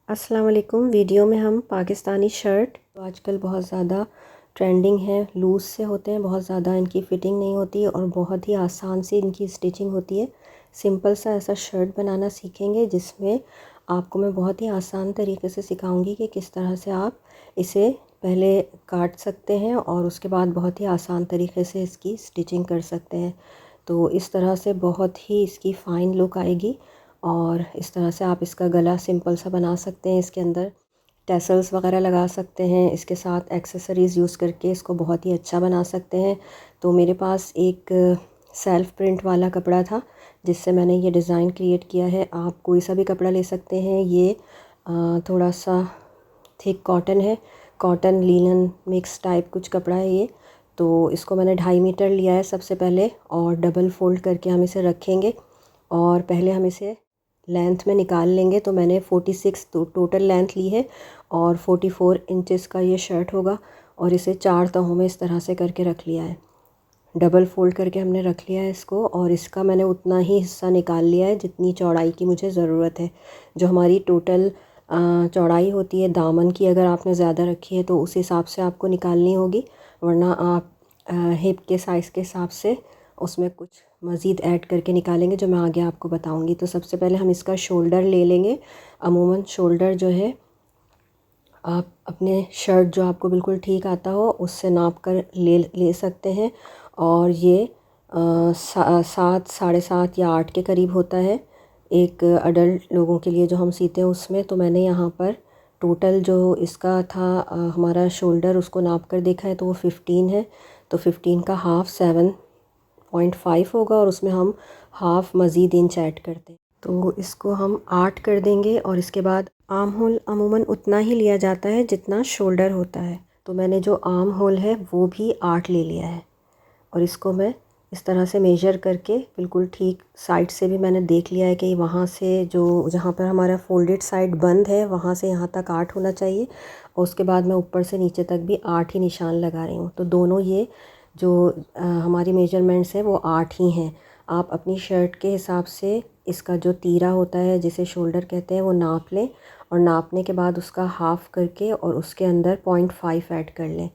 अस्सलाम वालेकुम। वीडियो में हम पाकिस्तानी शर्ट तो आजकल बहुत ज़्यादा ट्रेंडिंग है, लूज़ से होते हैं, बहुत ज़्यादा इनकी फ़िटिंग नहीं होती और बहुत ही आसान सी इनकी स्टिचिंग होती है। सिंपल सा ऐसा शर्ट बनाना सीखेंगे जिसमें आपको मैं बहुत ही आसान तरीके से सिखाऊंगी कि किस तरह से आप इसे पहले काट सकते हैं और उसके बाद बहुत ही आसान तरीके से इसकी स्टिचिंग कर सकते हैं। तो इस तरह से बहुत ही इसकी फ़ाइन लुक आएगी और इस तरह से आप इसका गला सिंपल सा बना सकते हैं। इसके अंदर टैसल्स वगैरह लगा सकते हैं, इसके साथ एक्सेसरीज़ यूज़ करके इसको बहुत ही अच्छा बना सकते हैं। तो मेरे पास एक सेल्फ़ प्रिंट वाला कपड़ा था जिससे मैंने ये डिज़ाइन क्रिएट किया है। आप कोई सा भी कपड़ा ले सकते हैं। ये थोड़ा सा थिक कॉटन है, कॉटन लीलन मिक्स टाइप कुछ कपड़ा है ये। तो इसको मैंने 2.5 मीटर लिया है सबसे पहले और डबल फ़ोल्ड करके हम इसे रखेंगे और पहले हम इसे लेंथ में निकाल लेंगे। तो मैंने 46 तो टोटल लेंथ ली है और 44 इंचेस का ये शर्ट होगा और इसे 4 तहों में इस तरह से करके रख लिया है। डबल फ़ोल्ड करके हमने रख लिया है इसको और इसका मैंने उतना ही हिस्सा निकाल लिया है जितनी चौड़ाई की मुझे ज़रूरत है। जो हमारी टोटल चौड़ाई होती है दामन की, अगर आपने ज़्यादा रखी है तो उस हिसाब से आपको निकालनी होगी, वरना आप हिप के साइज़ के हिसाब से उसमें कुछ मज़ीद ऐड करके निकालेंगे जो मैं आगे आपको बताऊंगी। तो सबसे पहले हम इसका शोल्डर ले लेंगे। अमूमन शोल्डर जो है आप अपने शर्ट जो आपको बिल्कुल ठीक आता हो उससे नाप कर ले सकते हैं और ये 7, 7.5 या 8 के करीब होता है एक अडल्ट लोगों के लिए जो हम सीते हैं उसमें। तो मैंने यहाँ पर टोटल जो इसका था हमारा शोल्डर उसको नाप कर देखा है तो वो 15 है। तो 15 का हाफ़ 7.5 होगा और उसमें हम हाफ़ मज़ीद इंच ऐड करते हैं तो इसको हम 8 कर देंगे। और इसके बाद आर्म होल अमूमन उतना ही लिया जाता है जितना शोल्डर होता है। तो मैंने जो आर्म होल है वो भी 8 ले लिया है और इसको मैं इस तरह से मेजर करके बिल्कुल ठीक साइड से भी मैंने देख लिया है कि वहाँ से जो जहाँ पर हमारा फोल्डेड साइड बंद है वहाँ से यहाँ तक 8 होना चाहिए और उसके बाद मैं ऊपर से नीचे तक भी 8 ही निशान लगा रही हूँ। तो दोनों ये जो हमारी मेजरमेंट्स हैं वो 8 ही हैं। आप अपनी शर्ट के हिसाब से इसका जो तीरा होता है जिसे शोल्डर कहते हैं वो नाप लें और नापने के बाद उसका हाफ़ करके और उसके अंदर 0.5 ऐड कर लें।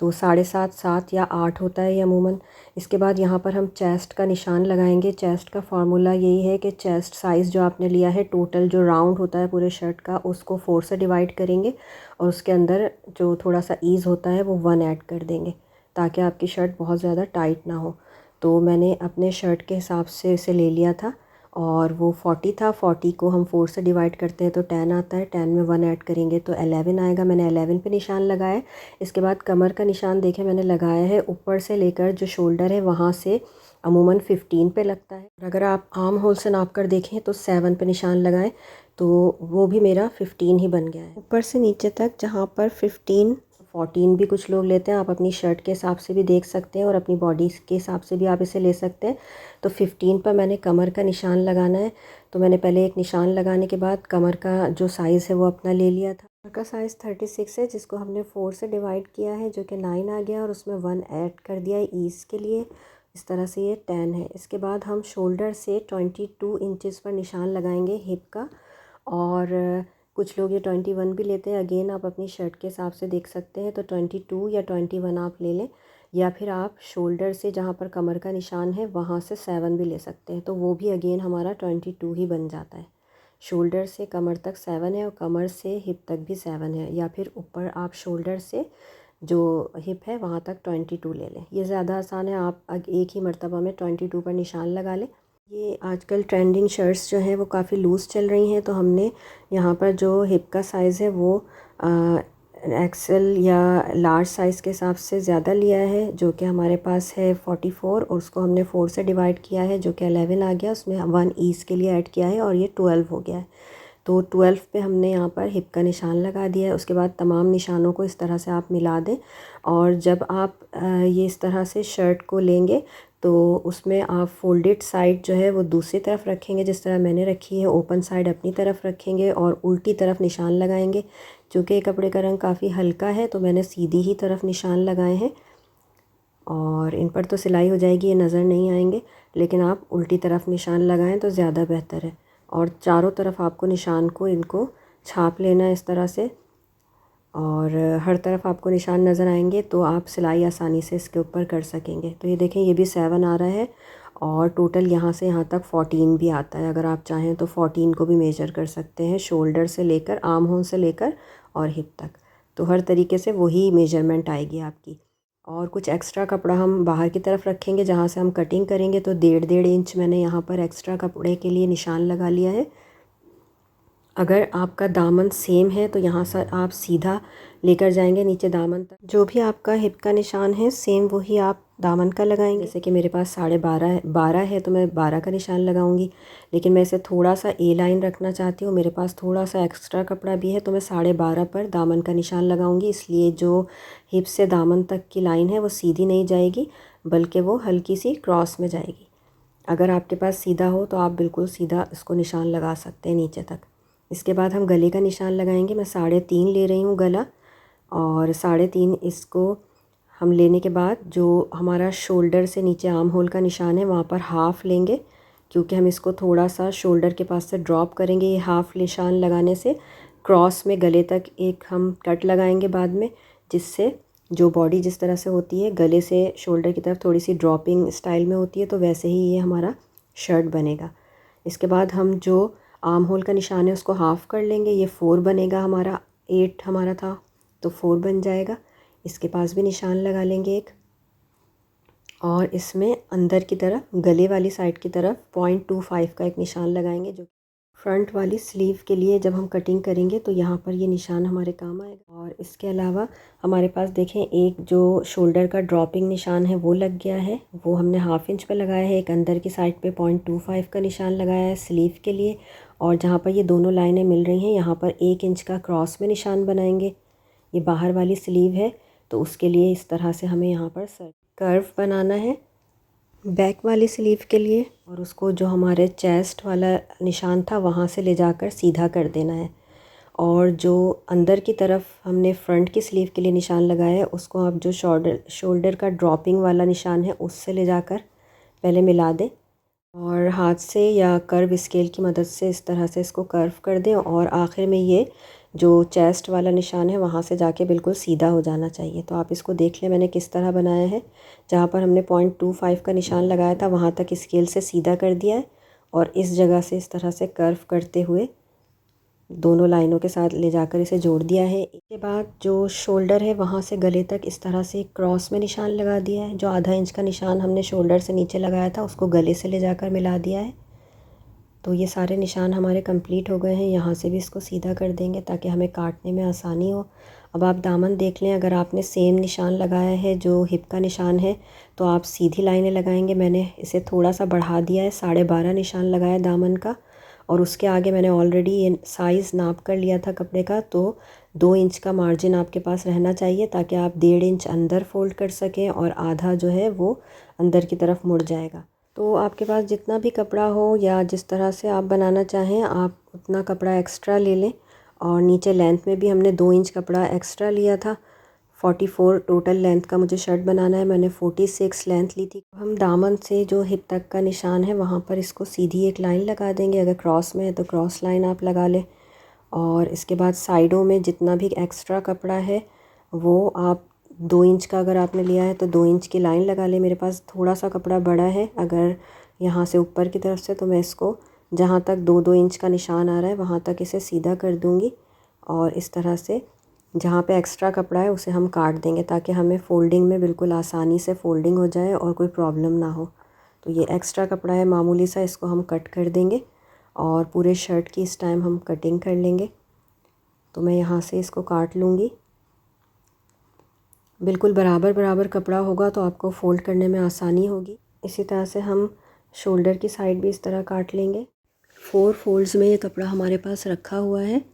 तो 7.5, 7 या 8 होता है ये अमूमन। इसके बाद यहाँ पर हम चेस्ट का निशान लगाएंगे। चेस्ट का फार्मूला यही है कि चेस्ट साइज़ जो आपने लिया है टोटल जो राउंड होता है पूरे शर्ट का उसको 4 से डिवाइड करेंगे और उसके अंदर जो थोड़ा सा ईज़ होता है वो 1 ऐड कर देंगे ताकि आपकी शर्ट बहुत ज़्यादा टाइट ना हो। तो मैंने अपने शर्ट के हिसाब से इसे ले लिया था और वो 40 था। 40 को हम 4 से डिवाइड करते हैं तो 10 आता है, 10 में 1 ऐड करेंगे तो 11 आएगा। मैंने 11 पे निशान लगाया। इसके बाद कमर का निशान देखें मैंने लगाया है ऊपर से लेकर जो शोल्डर है वहाँ से अमूमन 15 पे लगता है। अगर आप आर्म होल से नाप कर देखें तो 7 पे निशान लगाएं तो वो भी मेरा 15 ही बन गया है। ऊपर से नीचे तक जहाँ पर 15, 14 भी कुछ लोग लेते हैं, आप अपनी शर्ट के हिसाब से भी देख सकते हैं और अपनी बॉडी के हिसाब से भी आप इसे ले सकते हैं। तो 15 पर मैंने कमर का निशान लगाना है। तो मैंने पहले एक निशान लगाने के बाद कमर का जो साइज़ है वो अपना ले लिया था। कमर का साइज़ 36 है जिसको हमने 4 से डिवाइड किया है जो कि 9 आ गया और उसमें 1 ऐड कर दिया है ईज़ के लिए। इस तरह से ये 10 है। इसके बाद हम शोल्डर से 22 इंचज़ पर निशान लगाएंगे हिप का और कुछ लोग ये 21 भी लेते हैं। अगेन आप अपनी शर्ट के हिसाब से देख सकते हैं तो 22 या 21 आप ले लें या फिर आप शोल्डर से जहाँ पर कमर का निशान है वहाँ से 7 भी ले सकते हैं तो वो भी अगेन हमारा 22 ही बन जाता है। शोल्डर से कमर तक 7 है और कमर से हिप तक भी 7 है या फिर ऊपर आप शोल्डर से जो हिप है वहाँ तक 22 ले लें। ये ज़्यादा आसान है, आप एक ही मर्तबा में 22 पर निशान लगा लें। ये आजकल ट्रेंडिंग शर्ट्स जो हैं वो काफ़ी लूज़ चल रही हैं तो हमने यहाँ पर जो हिप का साइज़ है वो एक्सेल या लार्ज साइज़ के हिसाब से ज़्यादा लिया है जो कि हमारे पास है 44 और उसको हमने 4 से डिवाइड किया है जो कि 11 आ गया। उसमें 1 ईज़ के लिए ऐड किया है और ये 12 हो गया है। तो 12 पे हमने यहाँ पर हिप का निशान लगा दिया है। उसके बाद तमाम निशानों को इस तरह से आप मिला दें और जब आप ये इस तरह से शर्ट को लेंगे तो उसमें आप फोल्डेड साइड जो है वो दूसरी तरफ रखेंगे जिस तरह मैंने रखी है, ओपन साइड अपनी तरफ रखेंगे और उल्टी तरफ निशान लगाएंगे। चूँकि कपड़े का रंग काफ़ी हल्का है तो मैंने सीधी ही तरफ निशान लगाए हैं और इन पर तो सिलाई हो जाएगी, ये नज़र नहीं आएंगे, लेकिन आप उल्टी तरफ निशान लगाएं तो ज़्यादा बेहतर है। और चारों तरफ आपको निशान को इनको छाप लेना है इस तरह से, और हर तरफ आपको निशान नज़र आएंगे तो आप सिलाई आसानी से इसके ऊपर कर सकेंगे। तो ये देखें, ये भी 7 आ रहा है और टोटल यहाँ से यहाँ तक 14 भी आता है। अगर आप चाहें तो 14 को भी मेजर कर सकते हैं, शोल्डर से लेकर आर्म होल से लेकर और हिप तक। तो हर तरीके से वही मेजरमेंट आएगी आपकी। और कुछ एक्स्ट्रा कपड़ा हम बाहर की तरफ रखेंगे जहाँ से हम कटिंग करेंगे, तो 1.5 इंच मैंने यहाँ पर एक्स्ट्रा कपड़े के लिए निशान लगा लिया है। अगर आपका दामन सेम है तो यहाँ से आप सीधा लेकर जाएंगे नीचे दामन तक। जो भी आपका हिप का निशान है सेम वही आप दामन का लगाएंगे। जैसे कि मेरे पास 12.5 है तो मैं 12 का निशान लगाऊंगी, लेकिन मैं इसे थोड़ा सा ए लाइन रखना चाहती हूँ। मेरे पास थोड़ा सा एक्स्ट्रा कपड़ा भी है तो मैं 12.5 पर दामन का निशान लगाऊंगी। इसलिए जो हिप से दामन तक की लाइन है वो सीधी नहीं जाएगी, बल्कि वो हल्की सी क्रॉस में जाएगी। अगर आपके पास सीधा हो तो आप बिल्कुल सीधा इसको निशान लगा सकते हैं नीचे तक। इसके बाद हम गले का निशान लगाएंगे। मैं 3.5 ले रही हूँ गला, और 3.5 इसको हम लेने के बाद जो हमारा शोल्डर से नीचे आर्म होल का निशान है वहाँ पर हाफ़ लेंगे, क्योंकि हम इसको थोड़ा सा शोल्डर के पास से ड्रॉप करेंगे। ये हाफ़ निशान लगाने से क्रॉस में गले तक एक हम कट लगाएंगे बाद में, जिससे जो बॉडी जिस तरह से होती है गले से शोल्डर की तरफ थोड़ी सी ड्रॉपिंग स्टाइल में होती है, तो वैसे ही ये हमारा शर्ट बनेगा। इसके बाद हम जो आर्म होल का निशान है उसको हाफ़ कर लेंगे। ये 4 बनेगा हमारा, 8 हमारा था तो 4 बन जाएगा। इसके पास भी निशान लगा लेंगे एक, और इसमें अंदर की तरफ गले वाली साइड की तरफ 0.25 का एक निशान लगाएंगे, जो फ्रंट वाली स्लीव के लिए जब हम कटिंग करेंगे तो यहाँ पर ये निशान हमारे काम आएगा। और इसके अलावा हमारे पास देखें एक जो शोल्डर का ड्रॉपिंग निशान है वो लग गया है, वो हमने 1/2 इंच पे लगाया है। एक अंदर की साइड पे 0.25 का निशान लगाया है स्लीव के लिए, और जहाँ पर ये दोनों लाइनें मिल रही हैं यहाँ पर 1 इंच का क्रॉस में निशान बनाएंगे। ये बाहर वाली स्लीव है तो उसके लिए इस तरह से हमें यहाँ पर कर्व बनाना है बैक वाली स्लीव के लिए, और उसको जो हमारे चेस्ट वाला निशान था वहाँ से ले जाकर सीधा कर देना है। और जो अंदर की तरफ हमने फ्रंट की स्लीव के लिए निशान लगाया है उसको आप जो शोल्डर का ड्रॉपिंग वाला निशान है उससे ले जाकर पहले मिला दें, और हाथ से या कर्व स्केल की मदद से इस तरह से इसको कर्व कर दें, और आखिर में ये जो चेस्ट वाला निशान है वहाँ से जाके बिल्कुल सीधा हो जाना चाहिए। तो आप इसको देख लें मैंने किस तरह बनाया है। जहाँ पर हमने 0.25 का निशान लगाया था वहाँ तक स्केल से सीधा कर दिया है, और इस जगह से इस तरह से कर्व करते हुए दोनों लाइनों के साथ ले जाकर इसे जोड़ दिया है। इसके बाद जो शोल्डर है वहाँ से गले तक इस तरह से क्रॉस में निशान लगा दिया है। जो 1/2 इंच का निशान हमने शोल्डर से नीचे लगाया था उसको गले से ले जाकर मिला दिया है। तो ये सारे निशान हमारे कंप्लीट हो गए हैं। यहाँ से भी इसको सीधा कर देंगे ताकि हमें काटने में आसानी हो। अब आप दामन देख लें, अगर आपने सेम निशान लगाया है जो हिप का निशान है तो आप सीधी लाइनें लगाएंगे। मैंने इसे थोड़ा सा बढ़ा दिया है, 12.5 निशान लगाया दामन का, और उसके आगे मैंने ऑलरेडी ये साइज़ नाप कर लिया था कपड़े का, तो 2 इंच का मार्जिन आपके पास रहना चाहिए ताकि आप 1.5 इंच अंदर फोल्ड कर सकें और आधा जो है वो अंदर की तरफ मुड़ जाएगा। तो आपके पास जितना भी कपड़ा हो या जिस तरह से आप बनाना चाहें आप उतना कपड़ा एक्स्ट्रा ले लें। और नीचे लेंथ में भी हमने 2 इंच कपड़ा एक्स्ट्रा लिया था। 44 टोटल लेंथ का मुझे शर्ट बनाना है, मैंने 46 लेंथ ली थी। हम दामन से जो हिप तक का निशान है वहाँ पर इसको सीधी एक लाइन लगा देंगे। अगर क्रॉस में है तो क्रॉस लाइन आप लगा लें, और इसके बाद साइडों में जितना भी एक्स्ट्रा कपड़ा है वो आप 2 इंच का अगर आपने लिया है तो 2 इंच की लाइन लगा ले। मेरे पास थोड़ा सा कपड़ा बड़ा है अगर यहाँ से ऊपर की तरफ से, तो मैं इसको जहाँ तक 2-2 इंच का निशान आ रहा है वहाँ तक इसे सीधा कर दूँगी, और इस तरह से जहाँ पे एक्स्ट्रा कपड़ा है उसे हम काट देंगे ताकि हमें फ़ोल्डिंग में बिल्कुल आसानी से फ़ोल्डिंग हो जाए और कोई प्रॉब्लम ना हो। तो ये एक्स्ट्रा कपड़ा है मामूली सा, इसको हम कट कर देंगे और पूरे शर्ट की इस टाइम हम कटिंग कर लेंगे। तो मैं यहाँ से इसको काट लूँगी। बिल्कुल बराबर बराबर कपड़ा होगा तो आपको फ़ोल्ड करने में आसानी होगी। इसी तरह से हम शोल्डर की साइड भी इस तरह काट लेंगे। 4 फोल्ड्स में ये कपड़ा हमारे पास रखा हुआ है,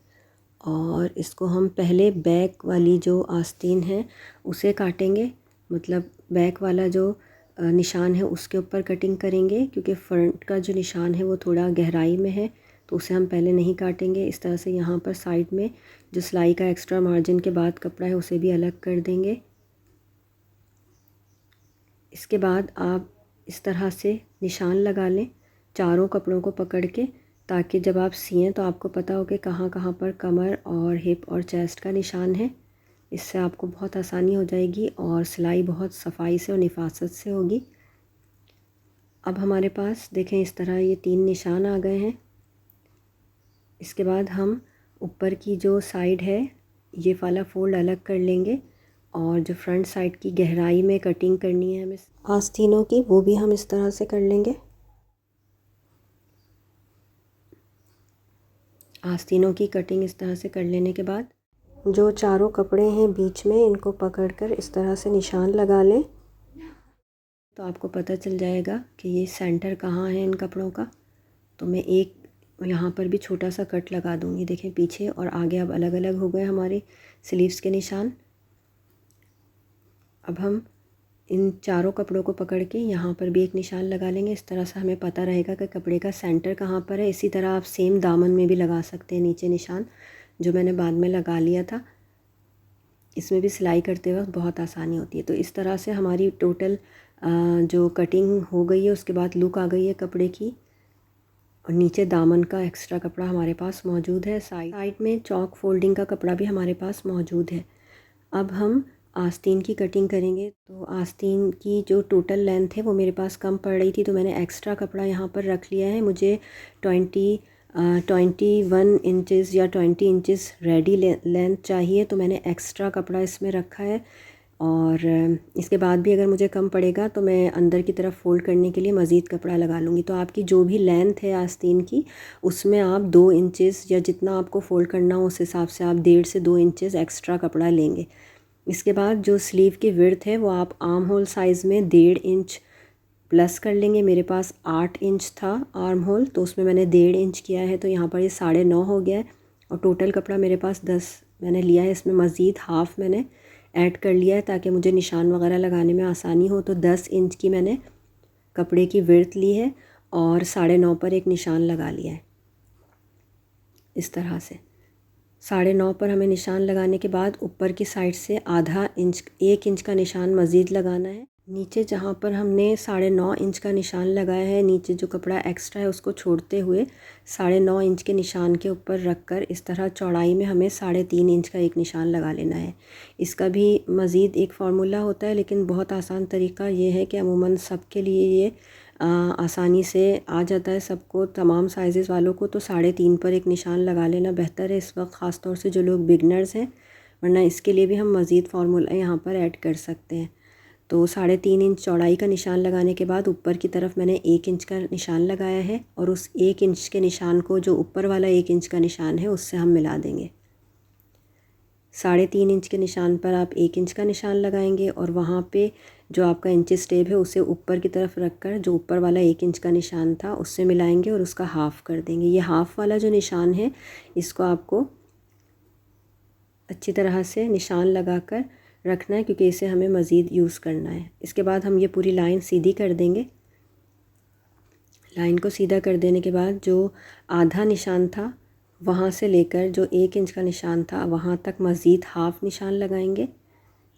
और इसको हम पहले बैक वाली जो आस्तीन है उसे काटेंगे। मतलब बैक वाला जो निशान है उसके ऊपर कटिंग करेंगे, क्योंकि फ्रंट का जो निशान है वो थोड़ा गहराई में है तो उसे हम पहले नहीं काटेंगे। इस तरह से यहाँ पर साइड में जो सिलाई का एक्स्ट्रा मार्जिन के बाद कपड़ा है उसे भी अलग कर देंगे। इसके बाद आप इस तरह से निशान लगा लें चारों कपड़ों को पकड़ के, ताकि जब आप सिएं तो आपको पता हो कि कहाँ कहाँ पर कमर और हिप और चेस्ट का निशान है। इससे आपको बहुत आसानी हो जाएगी और सिलाई बहुत सफाई से और निफासत से होगी। अब हमारे पास देखें इस तरह ये 3 निशान आ गए हैं। इसके बाद हम ऊपर की जो साइड है ये वाला फोल्ड अलग कर लेंगे और जो फ्रंट साइड की गहराई में कटिंग करनी है हमें आस्तीनों की, वो भी हम इस तरह से कर लेंगे। आस्तीनों की कटिंग इस तरह से कर लेने के बाद जो चारों कपड़े हैं बीच में इनको पकड़कर इस तरह से निशान लगा लें तो आपको पता चल जाएगा कि ये सेंटर कहाँ है इन कपड़ों का। तो मैं एक यहाँ पर भी छोटा सा कट लगा दूँगी। देखें पीछे और आगे अब अलग अलग हो गए हमारे स्लीव्स के निशान। अब हम इन चारों कपड़ों को पकड़ के यहाँ पर भी एक निशान लगा लेंगे। इस तरह से हमें पता रहेगा कि कपड़े का सेंटर कहाँ पर है। इसी तरह आप सेम दामन में भी लगा सकते हैं नीचे निशान, जो मैंने बाद में लगा लिया था। इसमें भी सिलाई करते वक्त बहुत आसानी होती है। तो इस तरह से हमारी टोटल जो कटिंग हो गई है उसके बाद लुक आ गई है कपड़े की। और नीचे दामन का एक्स्ट्रा कपड़ा हमारे पास मौजूद है। साइड में चौक फोल्डिंग का कपड़ा भी हमारे पास मौजूद है। अब हम आस्तीन की कटिंग करेंगे। तो आस्तीन की जो टोटल लेंथ है वो मेरे पास कम पड़ रही थी, तो मैंने एक्स्ट्रा कपड़ा यहाँ पर रख लिया है। मुझे 21 इंचज़ या 20 इंचज़ रेडी लेंथ चाहिए, तो मैंने एक्स्ट्रा कपड़ा इसमें रखा है। और इसके बाद भी अगर मुझे कम पड़ेगा तो मैं अंदर की तरफ फ़ोल्ड करने के लिए मज़ीद कपड़ा लगा लूँगी। तो आपकी जो भी लेंथ है आस्तीन की उसमें आप 2 इंचज़ या जितना आपको फ़ोल्ड करना हो उस हिसाब से आप 1.5 से 2 इंचज़ एक्स्ट्रा कपड़ा लेंगे। इसके बाद जो स्लीव की विड्थ है वो आप आर्म होल साइज़ में 1.5 इंच प्लस कर लेंगे। मेरे पास 8 इंच था आर्म होल, तो उसमें मैंने 1.5 इंच किया है, तो यहाँ पर ये 9.5 हो गया है। और टोटल कपड़ा मेरे पास 10 मैंने लिया है। इसमें मज़ीद हाफ़ मैंने ऐड कर लिया है ताकि मुझे निशान वगैरह लगाने में आसानी हो। तो 10 इंच की मैंने कपड़े की विड्थ ली है और 9.5 पर एक निशान लगा लिया है। इस तरह से 9.5 पर हमें निशान लगाने के बाद ऊपर की साइड से आधा इंच 1 इंच का निशान मज़ीद लगाना है। नीचे जहाँ पर हमने 9.5 इंच का निशान लगाया है, नीचे जो कपड़ा एक्स्ट्रा है उसको छोड़ते हुए 9.5 इंच के निशान के ऊपर रखकर इस तरह चौड़ाई में हमें 3.5 इंच का एक निशान लगा लेना है। इसका भी मज़ीद एक फ़ॉर्मूला होता है, लेकिन बहुत आसान तरीका ये है कि अमूमन सब के लिए ये आसानी से आ जाता है सबको, तमाम साइज़ वालों को। तो 3.5 पर एक निशान लगा लेना बेहतर है इस वक्त, ख़ास तौर से जो लोग बिगनर्स हैं, वरना इसके लिए भी हम मज़ीद फार्मूला यहाँ पर ऐड कर सकते हैं। तो 3.5 इंच चौड़ाई का निशान लगाने के बाद ऊपर की तरफ मैंने 1 इंच का निशान लगाया है और उस 1 इंच के निशान को जो ऊपर वाला 1 इंच का निशान है उससे हम मिला देंगे। 3.5 इंच के निशान पर आप 1 इंच का निशान लगाएंगे और वहाँ पे जो आपका इंचेस टेप है उसे ऊपर की तरफ रखकर जो ऊपर वाला 1 इंच का निशान था उससे मिलाएंगे और उसका हाफ़ कर देंगे। ये हाफ़ वाला जो निशान है इसको आपको अच्छी तरह से निशान लगाकर रखना है, क्योंकि इसे हमें मज़ीद यूज़ करना है। इसके बाद हम ये पूरी लाइन सीधी कर देंगे। लाइन को सीधा कर देने के बाद जो आधा निशान था वहाँ से लेकर जो 1 इंच का निशान था वहाँ तक मज़ीद हाफ़ निशान लगाएंगे।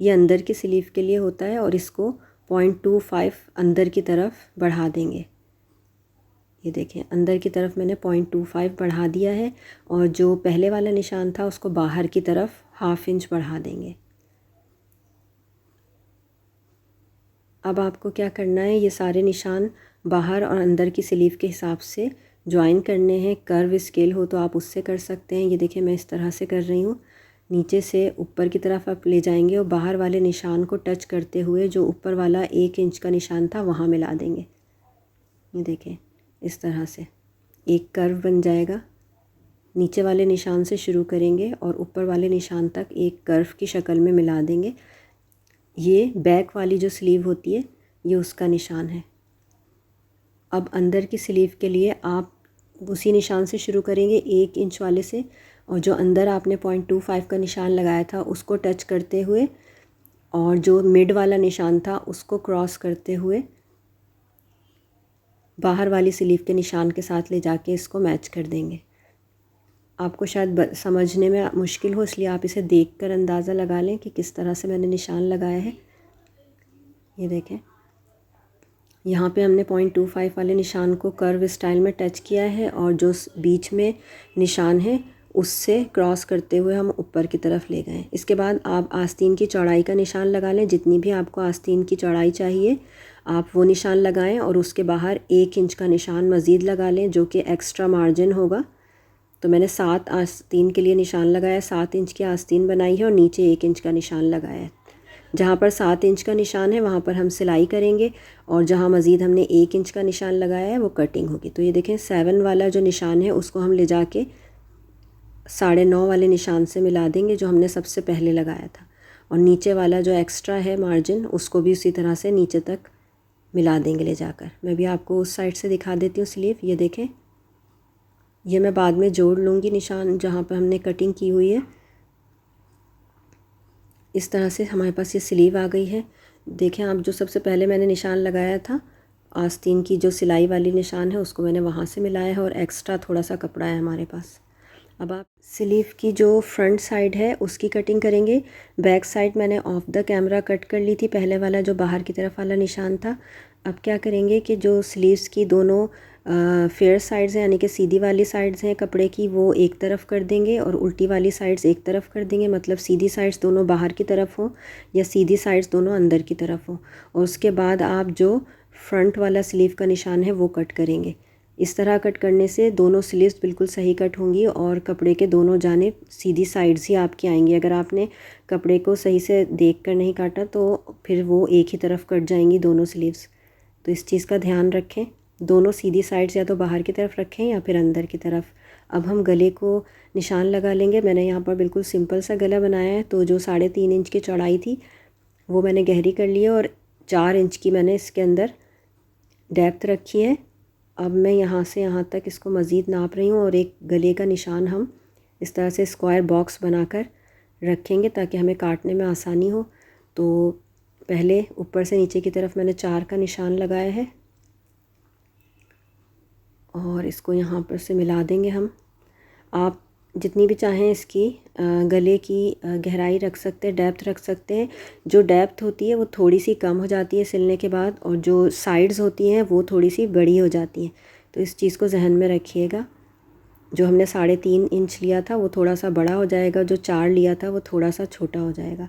ये अंदर की स्लीव के लिए होता है और इसको 0.25 अंदर की तरफ बढ़ा देंगे। ये देखें अंदर की तरफ मैंने 0.25 बढ़ा दिया है और जो पहले वाला निशान था उसको बाहर की तरफ 1/2 इंच बढ़ा देंगे। अब आपको क्या करना है, ये सारे निशान बाहर और अंदर की स्लीव के हिसाब से ज्वाइन करने हैं। कर्व स्केल हो तो आप उससे कर सकते हैं। ये देखिए मैं इस तरह से कर रही हूँ। नीचे से ऊपर की तरफ आप ले जाएंगे और बाहर वाले निशान को टच करते हुए जो ऊपर वाला 1 इंच का निशान था वहाँ मिला देंगे। ये देखें इस तरह से एक कर्व बन जाएगा। नीचे वाले निशान से शुरू करेंगे और ऊपर वाले निशान तक एक कर्व की शक्ल में मिला देंगे। ये बैक वाली जो स्लीव होती है ये उसका निशान है। अब अंदर की स्लीव के लिए आप उसी निशान से शुरू करेंगे 1 इंच वाले से, और जो अंदर आपने 0.25 का निशान लगाया था उसको टच करते हुए और जो मिड वाला निशान था उसको क्रॉस करते हुए बाहर वाली स्लीव के निशान के साथ ले जाके इसको मैच कर देंगे। आपको शायद समझने में मुश्किल हो, इसलिए आप इसे देखकर अंदाज़ा लगा लें कि किस तरह से मैंने निशान लगाया है। ये देखें यहाँ पे हमने 0.25 वाले निशान को कर्व स्टाइल में टच किया है और जो बीच में निशान है उससे क्रॉस करते हुए हम ऊपर की तरफ ले गए। इसके बाद आप आस्तीन की चौड़ाई का निशान लगा लें, जितनी भी आपको आस्तीन की चौड़ाई चाहिए आप वो निशान लगाएं और उसके बाहर 1 इंच का निशान मज़ीद लगा लें जो कि एक्स्ट्रा मार्जिन होगा। तो मैंने 7 आस्तीन के लिए निशान लगाया, 7 इंच की आस्तीन बनाई है और नीचे 1 इंच का निशान लगाया है। जहाँ पर 7 इंच का निशान है वहाँ पर हम सिलाई करेंगे और जहाँ मज़ीद हमने 1 इंच का निशान लगाया है वो कटिंग होगी। तो ये देखें 7 वाला जो निशान है उसको हम ले जाके 9.5 वाले निशान से मिला देंगे जो हमने सबसे पहले लगाया था, और नीचे वाला जो एक्स्ट्रा है मार्जिन उसको भी उसी तरह से नीचे तक मिला देंगे ले जाकर। मैं भी आपको उस साइड से दिखा देती हूँ स्लीव। ये देखें, ये मैं बाद में जोड़ लूँगी निशान जहाँ पर हमने कटिंग की हुई है। इस तरह से हमारे पास ये स्लीव आ गई है। देखें आप, जो सबसे पहले मैंने निशान लगाया था आस्तीन की जो सिलाई वाली निशान है उसको मैंने वहाँ से मिलाया है और एक्स्ट्रा थोड़ा सा कपड़ा है हमारे पास। अब आप स्लीव की जो फ्रंट साइड है उसकी कटिंग करेंगे। बैक साइड मैंने ऑफ द कैमरा कट कर ली थी, पहले वाला जो बाहर की तरफ वाला निशान था। अब क्या करेंगे कि जो स्लीव्स की दोनों फेयर साइड्स हैं यानी कि सीधी वाली साइड्स हैं कपड़े की वो एक तरफ कर देंगे और उल्टी वाली साइड्स एक तरफ कर देंगे। मतलब सीधी साइड्स दोनों बाहर की तरफ हों या सीधी साइड्स दोनों अंदर की तरफ हों। और उसके बाद आप जो फ्रंट वाला स्लीव का निशान है वो कट करेंगे। इस तरह कट करने से दोनों स्लीव्स बिल्कुल सही कट होंगी और कपड़े के दोनों जानिब सीधी साइड्स ही आपकी आएंगी। अगर आपने कपड़े को सही से देख कर नहीं काटा तो फिर वो एक ही तरफ कट जाएंगी दोनों स्लीव्स। तो इस चीज़ का ध्यान रखें, दोनों सीधी साइड्स या तो बाहर की तरफ रखें या फिर अंदर की तरफ। अब हम गले को निशान लगा लेंगे। मैंने यहाँ पर बिल्कुल सिंपल सा गला बनाया है। तो जो 3.5 इंच की चौड़ाई थी वो मैंने गहरी कर ली है और 4 इंच की मैंने इसके अंदर डेप्थ रखी है। अब मैं यहाँ से यहाँ तक इसको मज़ीद नाप रही हूँ और एक गले का निशान हम इस तरह से स्क्वायर बॉक्स बनाकर रखेंगे ताकि हमें काटने में आसानी हो। तो पहले ऊपर से नीचे की तरफ मैंने 4 का निशान लगाया है और इसको यहाँ पर से मिला देंगे हम। आप जितनी भी चाहें इसकी गले की गहराई रख सकते हैं, डेप्थ रख सकते हैं। जो डेप्थ होती है वो थोड़ी सी कम हो जाती है सिलने के बाद और जो साइड्स होती हैं वो थोड़ी सी बड़ी हो जाती हैं। तो इस चीज़ को जहन में रखिएगा। जो हमने 3.5 इंच लिया था वो थोड़ा सा बड़ा हो जाएगा, जो 4 लिया था वो थोड़ा सा छोटा हो जाएगा।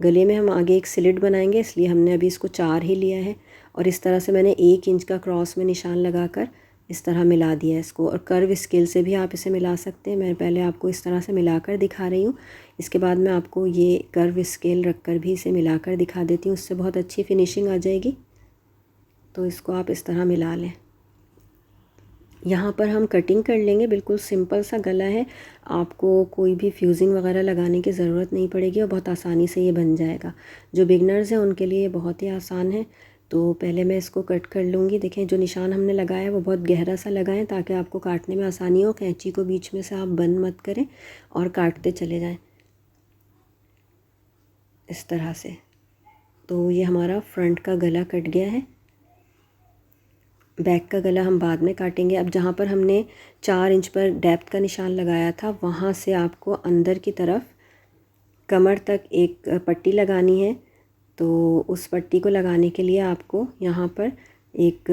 गले में हम आगे एक स्लिट बनाएंगे इसलिए हमने अभी इसको 4 ही लिया है और इस तरह से मैंने 1 इंच का क्रॉस में निशान लगाकर इस तरह मिला दिया है इसको। और कर्व स्केल से भी आप इसे मिला सकते हैं। मैं पहले आपको इस तरह से मिलाकर दिखा रही हूँ, इसके बाद मैं आपको ये कर्व स्केल रखकर भी इसे मिलाकर दिखा देती हूँ, उससे बहुत अच्छी फिनिशिंग आ जाएगी। तो इसको आप इस तरह मिला लें। यहाँ पर हम कटिंग कर लेंगे। बिल्कुल सिंपल सा गला है, आपको कोई भी फ्यूजिंग वगैरह लगाने की ज़रूरत नहीं पड़ेगी और बहुत आसानी से ये बन जाएगा। जो बिगनर्स हैं उनके लिए बहुत ही आसान है। तो पहले मैं इसको कट कर लूँगी। देखें जो निशान हमने लगाया है वो बहुत गहरा सा लगाएं ताकि आपको काटने में आसानी हो। कैंची को बीच में से आप बंद मत करें और काटते चले जाएं इस तरह से। तो ये हमारा फ्रंट का गला कट गया है। बैक का गला हम बाद में काटेंगे। अब जहाँ पर हमने 4 इंच पर डेप्थ का निशान लगाया था वहाँ से आपको अंदर की तरफ कमर तक एक पट्टी लगानी है। तो उस पट्टी को लगाने के लिए आपको यहाँ पर एक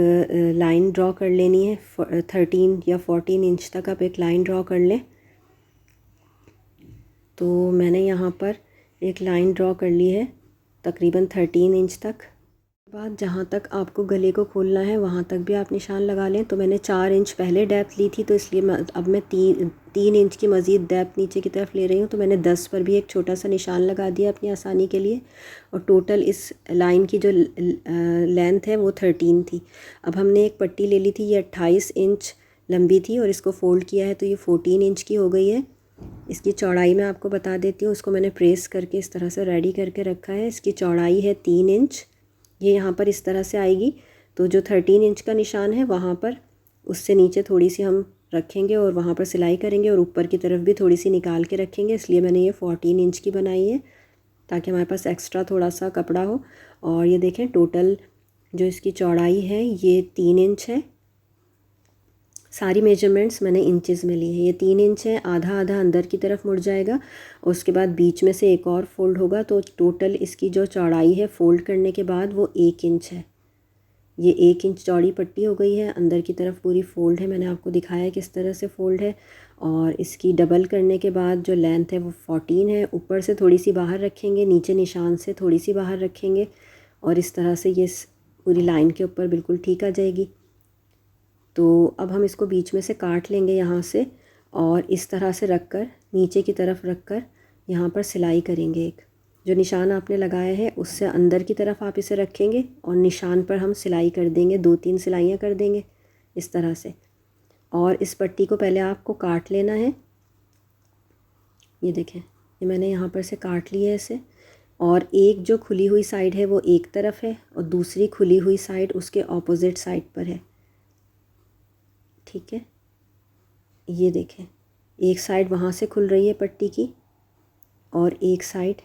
लाइन ड्रॉ कर लेनी है। 13 या 14 इंच तक आप एक लाइन ड्रॉ कर लें। तो मैंने यहाँ पर एक लाइन ड्रॉ कर ली है तकरीबन 13 इंच तक। बाद जहाँ तक आपको गले को खोलना है वहाँ तक भी आप निशान लगा लें। तो मैंने 4 इंच पहले डेप्थ ली थी तो इसलिए अब मैं 3 इंच की मज़ीद डेप्थ नीचे की तरफ ले रही हूँ। तो मैंने 10 पर भी एक छोटा सा निशान लगा दिया अपनी आसानी के लिए और टोटल इस लाइन की जो लेंथ है वो 13 थी। अब हमने एक पट्टी ले ली थी, ये 28 इंच लंबी थी और इसको फ़ोल्ड किया है तो ये 14 इंच की हो गई है। इसकी चौड़ाई मैं आपको बता देती हूँ। इसको मैंने प्रेस करके इस तरह से रेडी करके रखा है। इसकी चौड़ाई है 3 इंच। ये यहाँ पर इस तरह से आएगी। तो जो 13 इंच का निशान है वहाँ पर उससे नीचे थोड़ी सी हम रखेंगे और वहाँ पर सिलाई करेंगे और ऊपर की तरफ भी थोड़ी सी निकाल के रखेंगे। इसलिए मैंने ये 14 इंच की बनाई है ताकि हमारे पास एक्स्ट्रा थोड़ा सा कपड़ा हो। और ये देखें टोटल जो इसकी चौड़ाई है ये 3 इंच है। सारी मेजरमेंट्स मैंने इंचेस में ली है। ये 3 इंच है, आधा आधा अंदर की तरफ मुड़ जाएगा और उसके बाद बीच में से एक और फोल्ड होगा। तो टोटल इसकी जो चौड़ाई है फ़ोल्ड करने के बाद वो 1 इंच है। ये 1 इंच चौड़ी पट्टी हो गई है। अंदर की तरफ पूरी फ़ोल्ड है, मैंने आपको दिखाया किस तरह से फ़ोल्ड है। और इसकी डबल करने के बाद जो लेंथ है वो 14 है। ऊपर से थोड़ी सी बाहर रखेंगे, नीचे निशान से थोड़ी सी बाहर रखेंगे और इस तरह से ये पूरी लाइन के ऊपर बिल्कुल ठीक आ जाएगी। तो अब हम इसको बीच में से काट लेंगे यहाँ से और इस तरह से रख कर नीचे की तरफ रख कर यहाँ पर सिलाई करेंगे। एक जो निशान आपने लगाया है उससे अंदर की तरफ आप इसे रखेंगे और निशान पर हम सिलाई कर देंगे, 2-3 सिलाइयाँ कर देंगे इस तरह से। और इस पट्टी को पहले आपको काट लेना है। ये देखें, ये मैंने यहाँ पर से काट लिया है इसे। और एक जो खुली हुई साइड है वो एक तरफ है और दूसरी खुली हुई साइड उसके ऑपोजिट साइड पर है। ठीक है, ये देखें, एक साइड वहाँ से खुल रही है पट्टी की और एक साइड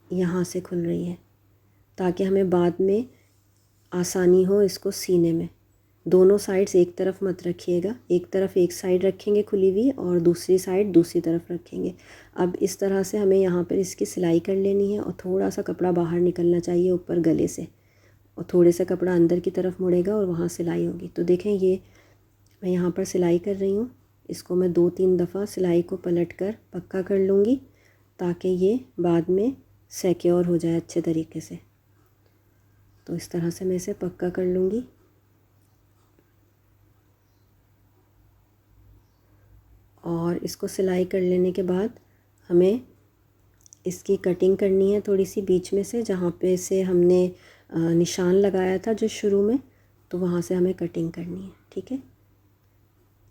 यहाँ से खुल रही है, ताकि हमें बाद में आसानी हो इसको सीने में। दोनों साइड्स एक तरफ मत रखिएगा, एक तरफ एक साइड रखेंगे खुली हुई और दूसरी साइड दूसरी तरफ रखेंगे। अब इस तरह से हमें यहाँ पर इसकी सिलाई कर लेनी है और थोड़ा सा कपड़ा बाहर निकलना चाहिए ऊपर गले से, और थोड़े सा कपड़ा अंदर की तरफ मुड़ेगा और वहाँ सिलाई होगी। तो देखें, ये मैं यहाँ पर सिलाई कर रही हूँ। इसको मैं 2-3 दफ़ा सिलाई को पलट कर पक्का कर लूँगी ताकि ये बाद में सिक्योर हो जाए अच्छे तरीके से। तो इस तरह से मैं इसे पक्का कर लूँगी। और इसको सिलाई कर लेने के बाद हमें इसकी कटिंग करनी है थोड़ी सी बीच में से, जहाँ पे से हमने निशान लगाया था जो शुरू में, तो वहाँ से हमें कटिंग करनी है। ठीक है,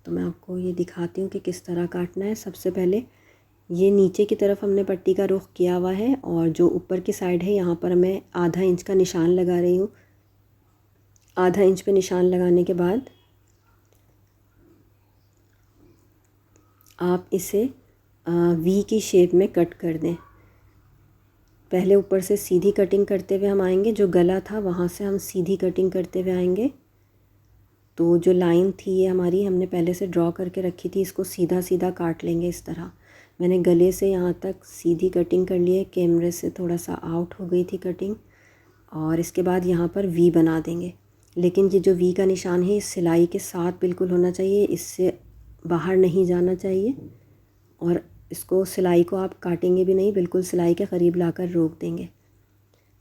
तो मैं आपको ये दिखाती हूँ कि किस तरह काटना है। सबसे पहले ये नीचे की तरफ हमने पट्टी का रुख किया हुआ है और जो ऊपर की साइड है यहाँ पर मैं आधा इंच का निशान लगा रही हूँ। आधा इंच पे निशान लगाने के बाद आप इसे वी की शेप में कट कर दें। पहले ऊपर से सीधी कटिंग करते हुए हम आएंगे, जो गला था वहाँ से हम सीधी कटिंग करते हुए आएंगे। तो जो लाइन थी ये हमारी हमने पहले से ड्रॉ करके रखी थी, इसको सीधा सीधा काट लेंगे इस तरह। मैंने गले से यहाँ तक सीधी कटिंग कर ली है, कैमरे से थोड़ा सा आउट हो गई थी कटिंग। और इसके बाद यहाँ पर वी बना देंगे, लेकिन ये जो वी का निशान है इस सिलाई के साथ बिल्कुल होना चाहिए, इससे बाहर नहीं जाना चाहिए। और इसको सिलाई को आप काटेंगे भी नहीं, बिल्कुल सिलाई के करीब लाकर रोक देंगे।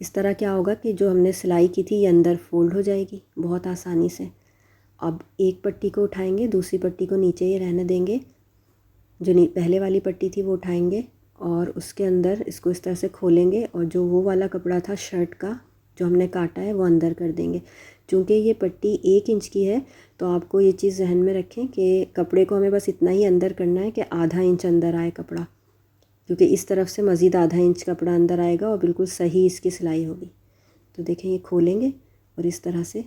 इस तरह क्या होगा कि जो हमने सिलाई की थी ये अंदर फोल्ड हो जाएगी बहुत आसानी से। अब एक पट्टी को उठाएंगे, दूसरी पट्टी को नीचे ही रहने देंगे। जो पहले वाली पट्टी थी वो उठाएंगे और उसके अंदर इसको इस तरह से खोलेंगे और जो वो वाला कपड़ा था शर्ट का जो हमने काटा है वो अंदर कर देंगे। चूँकि ये पट्टी 1 इंच की है तो आपको ये चीज़ जहन में रखें कि कपड़े को हमें बस इतना ही अंदर करना है कि आधा इंच अंदर आए कपड़ा, क्योंकि इस तरफ से मज़ीद आधा इंच कपड़ा अंदर आएगा और बिल्कुल सही इसकी सिलाई होगी। तो देखें, ये खोलेंगे और इस तरह से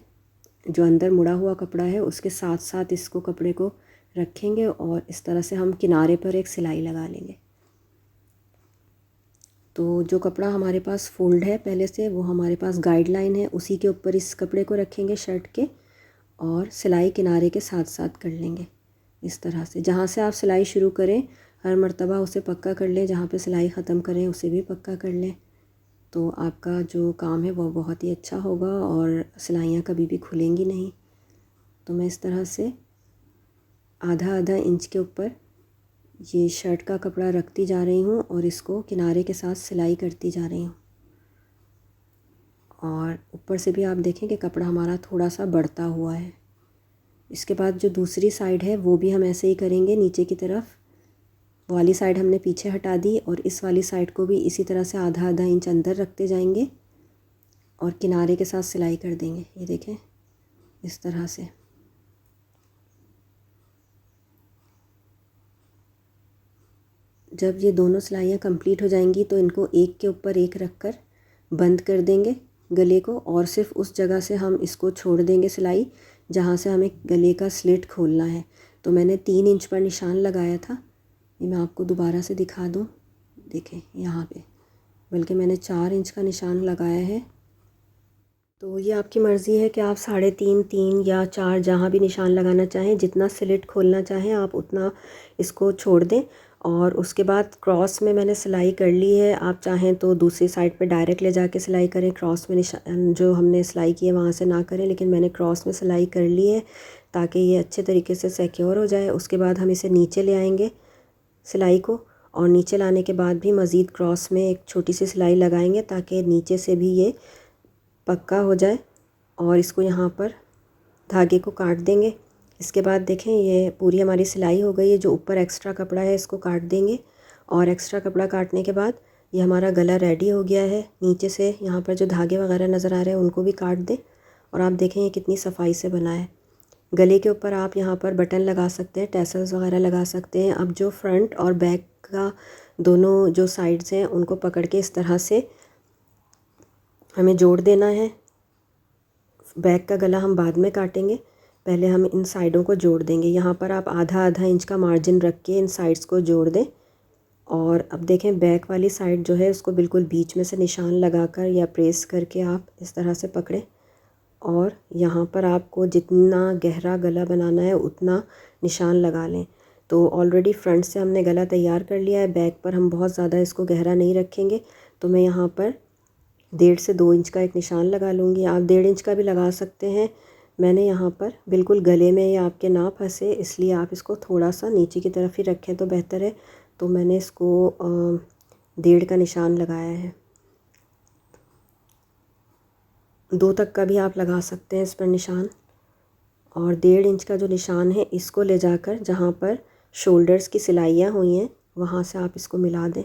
जो अंदर मुड़ा हुआ कपड़ा है उसके साथ साथ इसको कपड़े को रखेंगे और इस तरह से हम किनारे पर एक सिलाई लगा लेंगे। तो जो कपड़ा हमारे पास फोल्ड है पहले से, वो हमारे पास गाइडलाइन है, उसी के ऊपर इस कपड़े को रखेंगे शर्ट के और सिलाई किनारे के साथ साथ कर लेंगे इस तरह से। जहाँ से आप सिलाई शुरू करें हर मर्तबा उसे पक्का कर लें, जहाँ पे सिलाई ख़त्म करें उसे भी पक्का कर लें। तो आपका जो काम है वो बहुत ही अच्छा होगा और सिलाइयाँ कभी भी खुलेंगी नहीं। तो मैं इस तरह से आधा आधा इंच के ऊपर ये शर्ट का कपड़ा रखती जा रही हूँ और इसको किनारे के साथ सिलाई करती जा रही हूँ। और ऊपर से भी आप देखें कि कपड़ा हमारा थोड़ा सा बढ़ता हुआ है। इसके बाद जो दूसरी साइड है वो भी हम ऐसे ही करेंगे, नीचे की तरफ वाली साइड हमने पीछे हटा दी और इस वाली साइड को भी इसी तरह से आधा आधा इंच अंदर रखते जाएंगे और किनारे के साथ सिलाई कर देंगे। ये देखें इस तरह से। जब ये दोनों सिलाइयाँ कंप्लीट हो जाएंगी तो इनको एक के ऊपर एक रख कर बंद कर देंगे गले को, और सिर्फ उस जगह से हम इसको छोड़ देंगे सिलाई जहाँ से हमें गले का स्लिट खोलना है। तो मैंने 3 इंच पर निशान लगाया था, ये मैं आपको दोबारा से दिखा दूँ। देखें यहाँ पे, बल्कि मैंने 4 इंच का निशान लगाया है। तो ये आपकी मर्ज़ी है कि आप 3.5, 3 या 4 जहाँ भी निशान लगाना चाहें, जितना स्लिट खोलना चाहें आप उतना इसको छोड़ दें। और उसके बाद क्रॉस में मैंने सिलाई कर ली है। आप चाहें तो दूसरी साइड पे डायरेक्ट ले जाके सिलाई करें, क्रॉस में निशान जो हमने सिलाई की है वहाँ से ना करें, लेकिन मैंने क्रॉस में सिलाई कर ली है ताकि ये अच्छे तरीके से सिक्योर हो जाए। उसके बाद हम इसे नीचे ले आएंगे सिलाई को, और नीचे लाने के बाद भी मज़ीद क्रॉस में एक छोटी सी सिलाई लगाएंगे ताकि नीचे से भी ये पक्का हो जाए। और इसको यहाँ पर धागे को काट देंगे। इसके बाद देखें ये पूरी हमारी सिलाई हो गई है। जो ऊपर एक्स्ट्रा कपड़ा है इसको काट देंगे, और एक्स्ट्रा कपड़ा काटने के बाद ये हमारा गला रेडी हो गया है। नीचे से यहाँ पर जो धागे वगैरह नज़र आ रहे हैं उनको भी काट दें, और आप देखें ये कितनी सफाई से बना है। गले के ऊपर आप यहाँ पर बटन लगा सकते हैं, टैसल्स वगैरह लगा सकते हैं। अब जो फ्रंट और बैक का दोनों जो साइड्स हैं उनको पकड़ के इस तरह से हमें जोड़ देना है। बैक का गला हम बाद में काटेंगे, पहले हम इन साइडों को जोड़ देंगे। यहाँ पर आप आधा आधा इंच का मार्जिन रख के इन साइड्स को जोड़ दें। और अब देखें बैक वाली साइड जो है उसको बिल्कुल बीच में से निशान लगाकर या प्रेस करके आप इस तरह से पकड़ें, और यहाँ पर आपको जितना गहरा गला बनाना है उतना निशान लगा लें। तो ऑलरेडी फ्रंट से हमने गला तैयार कर लिया है, बैक पर हम बहुत ज़्यादा इसको गहरा नहीं रखेंगे। तो मैं यहाँ पर 1.5 से 2 इंच का एक निशान लगा लूँगी। आप 1.5 इंच का भी लगा सकते हैं। मैंने यहाँ पर बिल्कुल गले में या आपके ना फंसे इसलिए आप इसको थोड़ा सा नीचे की तरफ ही रखें तो बेहतर है। तो मैंने इसको 1.5 का निशान लगाया है। 2 तक का भी आप लगा सकते हैं इस पर निशान। और 1.5 इंच का जो निशान है इसको ले जाकर जहाँ पर शोल्डर्स की सिलाइयाँ हुई हैं वहाँ से आप इसको मिला दें।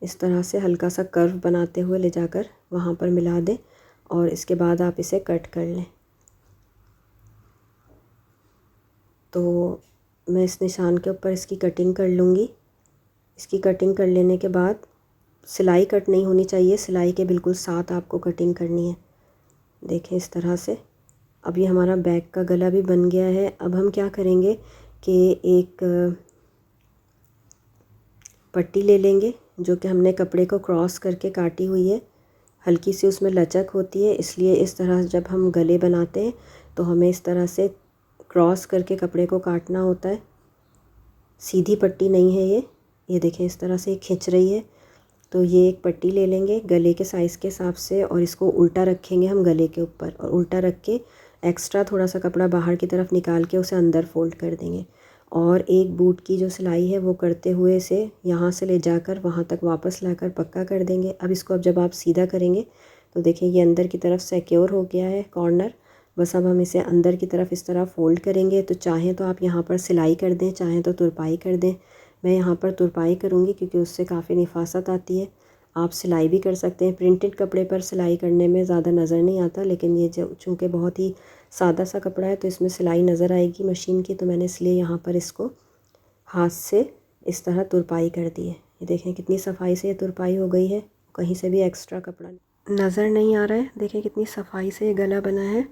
इस तरह से हल्का सा कर्व बनाते हुए ले जाकर वहाँ पर मिला दें, और इसके बाद आप इसे कट कर लें। तो मैं इस निशान के ऊपर इसकी कटिंग कर लूँगी। इसकी कटिंग कर लेने के बाद सिलाई कट नहीं होनी चाहिए, सिलाई के बिल्कुल साथ आपको कटिंग करनी है। देखें इस तरह से। अब ये हमारा बैक का गला भी बन गया है। अब हम क्या करेंगे कि एक पट्टी ले लेंगे जो कि हमने कपड़े को क्रॉस करके काटी हुई है। हल्की सी उसमें लचक होती है, इसलिए इस तरह जब हम गले बनाते हैं तो हमें इस तरह से क्रॉस करके कपड़े को काटना होता है। सीधी पट्टी नहीं है ये देखें इस तरह से खिंच रही है। तो ये एक पट्टी ले लेंगे गले के साइज़ के हिसाब से, और इसको उल्टा रखेंगे हम गले के ऊपर, और उल्टा रख के एक्स्ट्रा थोड़ा सा कपड़ा बाहर की तरफ निकाल के उसे अंदर फोल्ड कर देंगे। और एक बूट की जो सिलाई है वो करते हुए इसे यहाँ से ले जाकर वहाँ तक वापस लाकर पक्का कर देंगे। अब इसको जब आप सीधा करेंगे तो देखें ये अंदर की तरफ सिक्योर हो गया है कॉर्नर। बस अब हम इसे अंदर की तरफ इस तरह फ़ोल्ड करेंगे। तो चाहें तो आप यहाँ पर सिलाई कर दें, चाहें तो तुरपाई कर दें। मैं यहाँ पर तुरपाई करूँगी क्योंकि उससे काफ़ी नफासत आती है। आप सिलाई भी कर सकते हैं। प्रिंटेड कपड़े पर सिलाई करने में ज़्यादा नज़र नहीं आता, लेकिन ये जो चूँकि बहुत ही सादा सा कपड़ा है तो इसमें सिलाई नज़र आएगी मशीन की, तो मैंने इसलिए यहाँ पर इसको हाथ से इस तरह तुरपाई कर दी है। ये देखें कितनी सफाई से ये तुरपाई हो गई है, कहीं से भी एक्स्ट्रा कपड़ा नज़र नहीं आ रहा है। देखें कितनी सफाई से ये गला बना है,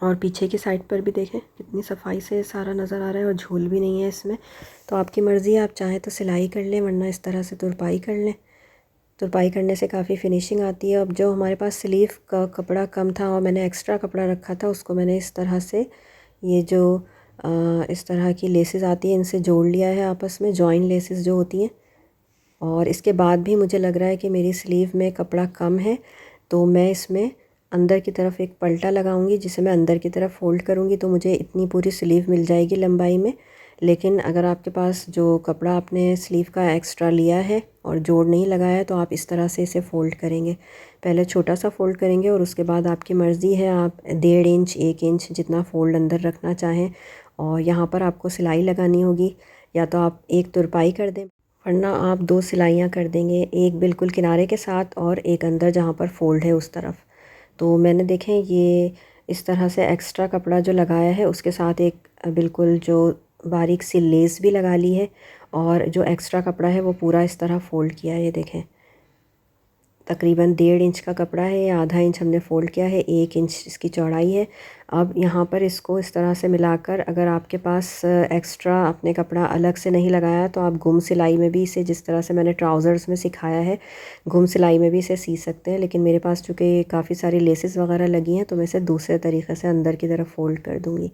और पीछे की साइड पर भी देखें कितनी सफाई से सारा नज़र आ रहा है, और झोल भी नहीं है इसमें। तो आपकी मर्ज़ी है, आप चाहें तो सिलाई कर लें, वरना इस तरह से तुरपाई कर लें। तुरपाई करने से काफ़ी फिनिशिंग आती है। अब जो हमारे पास स्लीव का कपड़ा कम था और मैंने एक्स्ट्रा कपड़ा रखा था, उसको मैंने इस तरह से ये जो इस तरह की लेसेस आती हैं इनसे जोड़ लिया है आपस में, जॉइन लेसेस जो होती हैं। और इसके बाद भी मुझे लग रहा है कि मेरी स्लीव में कपड़ा कम है, तो मैं इसमें अंदर की तरफ एक पलटा लगाऊंगी जिसे मैं अंदर की तरफ फ़ोल्ड करूंगी, तो मुझे इतनी पूरी स्लीव मिल जाएगी लंबाई में। लेकिन अगर आपके पास जो कपड़ा आपने स्लीव का एक्स्ट्रा लिया है और जोड़ नहीं लगाया है तो आप इस तरह से इसे फ़ोल्ड करेंगे। पहले छोटा सा फ़ोल्ड करेंगे और उसके बाद आपकी मर्ज़ी है, आप 1.5 इंच 1 इंच जितना फ़ोल्ड अंदर रखना चाहें। और यहाँ पर आपको सिलाई लगानी होगी, या तो आप एक तुरपाई कर दें, वरना आप 2 सिलाइयाँ कर देंगे, एक बिल्कुल किनारे के साथ और एक अंदर जहाँ पर फ़ोल्ड है उस तरफ। तो मैंने देखें ये इस तरह से एक्स्ट्रा कपड़ा जो लगाया है उसके साथ एक बिल्कुल जो बारीक सी लेस भी लगा ली है, और जो एक्स्ट्रा कपड़ा है वो पूरा इस तरह फ़ोल्ड किया है। ये देखें तकरीबन 1.5 इंच का कपड़ा है, या आधा इंच हमने फ़ोल्ड किया है, 1 इंच इसकी चौड़ाई है। अब यहाँ पर इसको इस तरह से मिलाकर, अगर आपके पास एक्स्ट्रा आपने कपड़ा अलग से नहीं लगाया तो आप गुम सिलाई में भी इसे, जिस तरह से मैंने ट्राउज़र्स में सिखाया है, गुम सिलाई में भी इसे सी सकते हैं। लेकिन मेरे पास चूँकि काफ़ी सारी लेसेस वगैरह लगी हैं तो मैं इसे दूसरे तरीक़े से अंदर की तरफ फ़ोल्ड कर दूँगी।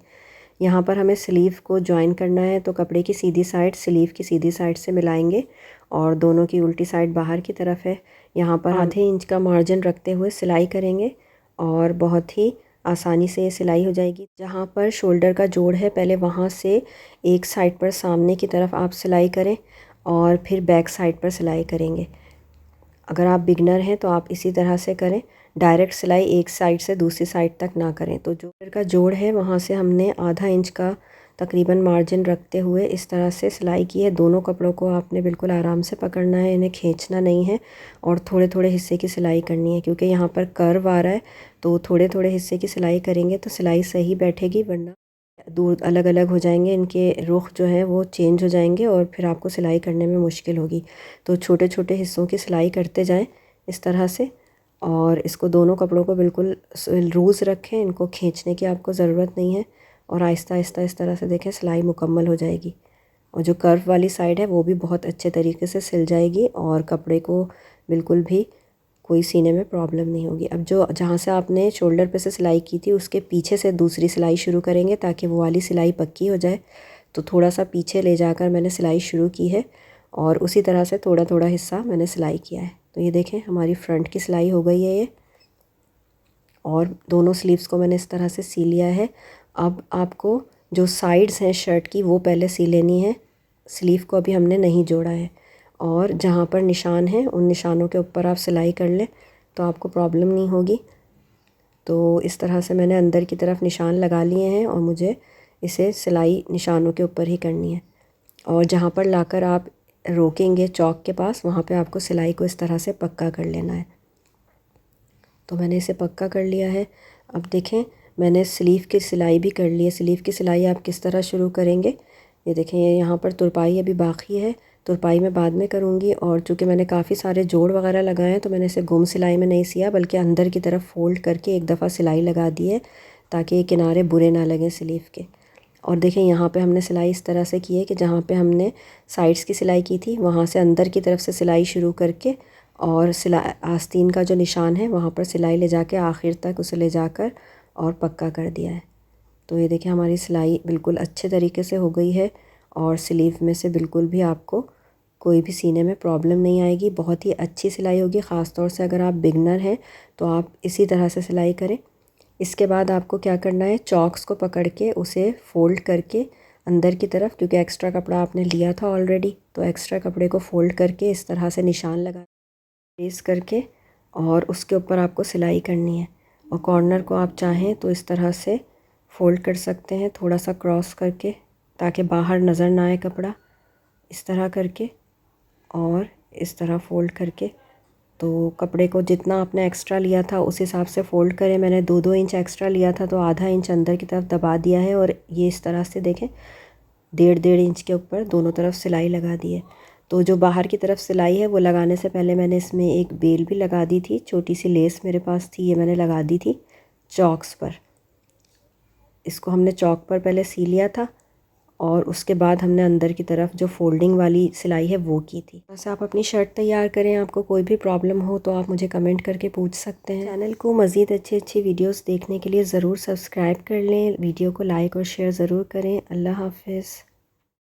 यहाँ पर हमें स्लीव को जॉइन करना है, तो कपड़े की सीधी साइड स्लीव की सीधी साइड से मिलाएंगे और दोनों की उल्टी साइड बाहर की तरफ है। यहाँ पर आधे इंच का मार्जिन रखते हुए सिलाई करेंगे और बहुत ही आसानी से ये सिलाई हो जाएगी। जहाँ पर शोल्डर का जोड़ है पहले वहाँ से एक साइड पर सामने की तरफ आप सिलाई करें और फिर बैक साइड पर सिलाई करेंगे। अगर आप बिगनर हैं तो आप इसी तरह से करें, डायरेक्ट सिलाई एक साइड से दूसरी साइड तक ना करें। तो जो का जोड़ है वहाँ से हमने आधा इंच का तकरीबन मार्जिन रखते हुए इस तरह से सिलाई की है। दोनों कपड़ों को आपने बिल्कुल आराम से पकड़ना है, इन्हें खींचना नहीं है और थोड़े थोड़े हिस्से की सिलाई करनी है, क्योंकि यहाँ पर कर्व आ रहा है तो थोड़े थोड़े हिस्से की सिलाई करेंगे तो सिलाई सही बैठेगी, वरना दूर अलग अलग हो जाएंगे, इनके रुख जो है वो चेंज हो जाएंगे और फिर आपको सिलाई करने में मुश्किल होगी। तो छोटे छोटे हिस्सों की सिलाई करते जाएं इस तरह से और इसको दोनों कपड़ों को बिल्कुल लूज़ रखें, इनको खींचने की आपको ज़रूरत नहीं है और आहिस्ता आहिस्ता इस तरह से देखें सिलाई मुकम्मल हो जाएगी। और जो कर्व वाली साइड है वो भी बहुत अच्छे तरीके से सिल जाएगी और कपड़े को बिल्कुल भी कोई सीने में प्रॉब्लम नहीं होगी। अब जो जहाँ से आपने शोल्डर पे से सिलाई की थी उसके पीछे से दूसरी सिलाई शुरू करेंगे ताकि वो वाली सिलाई पक्की हो जाए। तो थोड़ा सा पीछे ले जाकर मैंने सिलाई शुरू की है और उसी तरह से थोड़ा थोड़ा हिस्सा मैंने सिलाई किया है। तो ये देखें हमारी फ्रंट की सिलाई हो गई है ये, और दोनों स्लीव्स को मैंने इस तरह से सी लिया है। अब आपको जो साइड्स हैं शर्ट की वो पहले सी लेनी है, स्लीव को अभी हमने नहीं जोड़ा है। और जहाँ पर निशान है उन निशानों के ऊपर आप सिलाई कर लें तो आपको प्रॉब्लम नहीं होगी। तो इस तरह से मैंने अंदर की तरफ निशान लगा लिए हैं और मुझे इसे सिलाई निशानों के ऊपर ही करनी है। और जहाँ पर लाकर आप रोकेंगे चौक के पास, वहाँ पे आपको सिलाई को इस तरह से पक्का कर लेना है। तो मैंने इसे पक्का कर लिया है। अब देखें मैंने स्लीव की सिलाई भी कर ली है। स्लीव की सिलाई आप किस तरह शुरू करेंगे, ये देखें ये यहाँ पर तुरपाई अभी बाकी है, तुरपाई मैं बाद में करूँगी। और चूँकि मैंने काफ़ी सारे जोड़ वगैरह लगाए हैं तो मैंने इसे गुम सिलाई में नहीं सिया, बल्कि अंदर की तरफ फ़ोल्ड करके एक दफ़ा सिलाई लगा दी है ताकि ये किनारे बुरे ना लगें स्लीव के। और देखें यहाँ पे हमने सिलाई इस तरह से की है कि जहाँ पे हमने साइड्स की सिलाई की थी वहाँ से अंदर की तरफ से सिलाई शुरू करके और सिलाई आस्तीन का जो निशान है वहाँ पर सिलाई ले जाके आखिर तक उसे ले जाकर और पक्का कर दिया है। तो ये देखिए हमारी सिलाई बिल्कुल अच्छे तरीके से हो गई है और स्लीव में से बिल्कुल भी आपको कोई भी सीने में प्रॉब्लम नहीं आएगी। बहुत ही अच्छी सिलाई होगी, ख़ास तौर से अगर आप बिगनर हैं तो आप इसी तरह से सिलाई करें। इसके बाद आपको क्या करना है, चॉक्स को पकड़ के उसे फ़ोल्ड करके अंदर की तरफ, क्योंकि एक्स्ट्रा कपड़ा आपने लिया था ऑलरेडी, तो एक्स्ट्रा कपड़े को फ़ोल्ड करके इस तरह से निशान लगा प्रेस करके और उसके ऊपर आपको सिलाई करनी है। और कॉर्नर को आप चाहें तो इस तरह से फ़ोल्ड कर सकते हैं, थोड़ा सा क्रॉस करके ताकि बाहर नज़र ना आए कपड़ा, इस तरह करके और इस तरह फ़ोल्ड करके। तो कपड़े को जितना आपने एक्स्ट्रा लिया था उस हिसाब से फ़ोल्ड करें। मैंने 2-2 इंच एक्स्ट्रा लिया था तो आधा इंच अंदर की तरफ दबा दिया है और ये इस तरह से देखें 1.5 इंच के ऊपर दोनों तरफ सिलाई लगा दी है। तो जो बाहर की तरफ सिलाई है वो लगाने से पहले मैंने इसमें एक बेल भी लगा दी थी, छोटी सी लेस मेरे पास थी, ये मैंने लगा दी थी चॉक्स पर। इसको हमने चॉक पर पहले सी लिया था और उसके बाद हमने अंदर की तरफ जो फोल्डिंग वाली सिलाई है वो की थी। बस आप अपनी शर्ट तैयार करें, आपको कोई भी प्रॉब्लम हो तो आप मुझे कमेंट करके पूछ सकते हैं। चैनल को मज़ीद अच्छी अच्छी वीडियोस देखने के लिए ज़रूर सब्सक्राइब कर लें, वीडियो को लाइक और शेयर ज़रूर करें। अल्लाह हाफ़िज़।